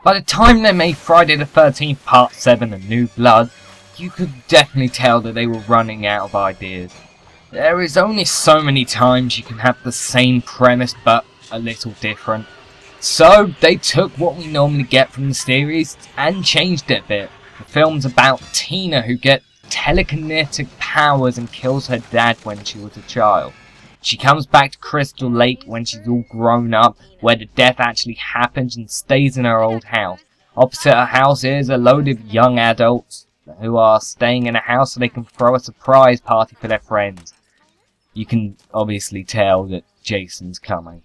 By the time they made Friday the 13th Part 7 and New Blood, you could definitely tell that they were running out of ideas. There is only so many times you can have the same premise but a little different. So they took what we normally get from the series and changed it a bit. The film's about Tina, who gets telekinetic powers and kills her dad when she was a child. She comes back to Crystal Lake when she's all grown up, where the death actually happens, and stays in her old house. Opposite her house is a load of young adults who are staying in a house so they can throw a surprise party for their friends. You can obviously tell that Jason's coming.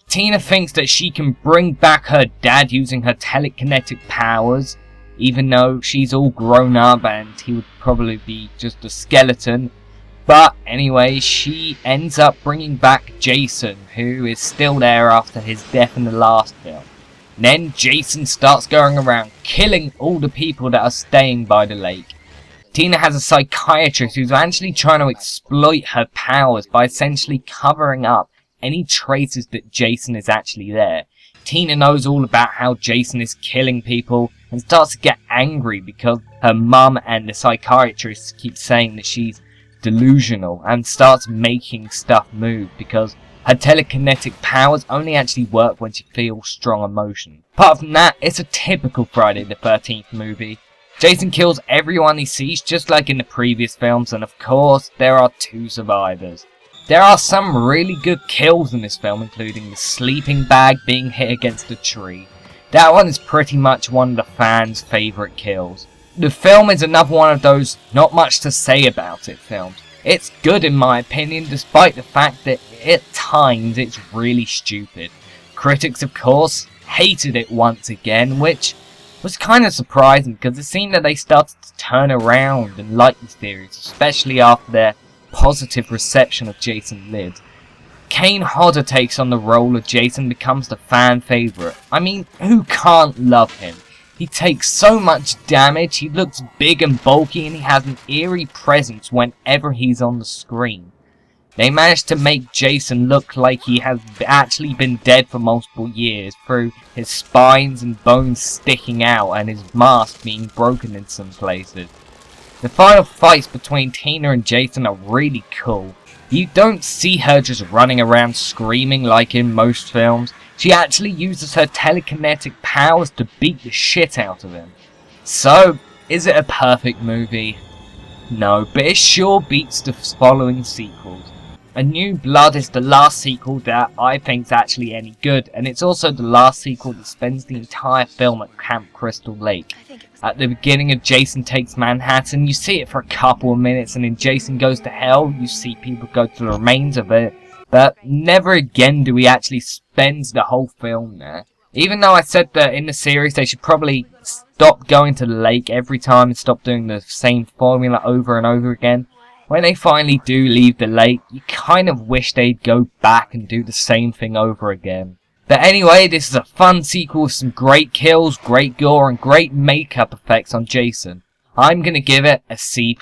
Tina thinks that she can bring back her dad using her telekinetic powers, even though she's all grown up and he would probably be just a skeleton. But anyway, she ends up bringing back Jason, who is still there after his death in the last film. And then Jason starts going around killing all the people that are staying by the lake. Tina has a psychiatrist who's actually trying to exploit her powers by essentially covering up any traces that Jason is actually there. Tina knows all about how Jason is killing people and starts to get angry because her mum and the psychiatrist keep saying that she's delusional, and starts making stuff move because her telekinetic powers only actually work when she feels strong emotion. Apart from that, it's a typical Friday the 13th movie. Jason kills everyone he sees just like in the previous films, and of course there are 2 survivors. There are some really good kills in this film, including the sleeping bag being hit against a tree. That one is pretty much one of the fans' favourite kills. The film is another one of those not much to say about it films. It's good in my opinion, despite the fact that at times it's really stupid. Critics of course hated it once again, which was kind of surprising because it seemed that they started to turn around and like the series, especially after their positive reception of Jason Lives. Kane Hodder takes on the role of Jason and becomes the fan favourite. I mean, who can't love him? He takes so much damage, he looks big and bulky, and he has an eerie presence whenever he's on the screen. They managed to make Jason look like he has actually been dead for multiple years, through his spines and bones sticking out and his mask being broken in some places. The final fights between Tina and Jason are really cool. You don't see her just running around screaming like in most films. She actually uses her telekinetic powers to beat the shit out of him. So, is it a perfect movie? No, but it sure beats the following sequels. A New Blood is the last sequel that I think's actually any good, and it's also the last sequel that spends the entire film at Camp Crystal Lake. At the beginning of Jason Takes Manhattan, you see it for a couple of minutes, and in Jason Goes to Hell, you see people go to the remains of it, but never again do we actually spend the whole film there. Even though I said that in the series they should probably stop going to the lake every time and stop doing the same formula over and over again, when they finally do leave the lake, you kind of wish they'd go back and do the same thing over again. But anyway, this is a fun sequel with some great kills, great gore, and great makeup effects on Jason. I'm gonna give it a C+.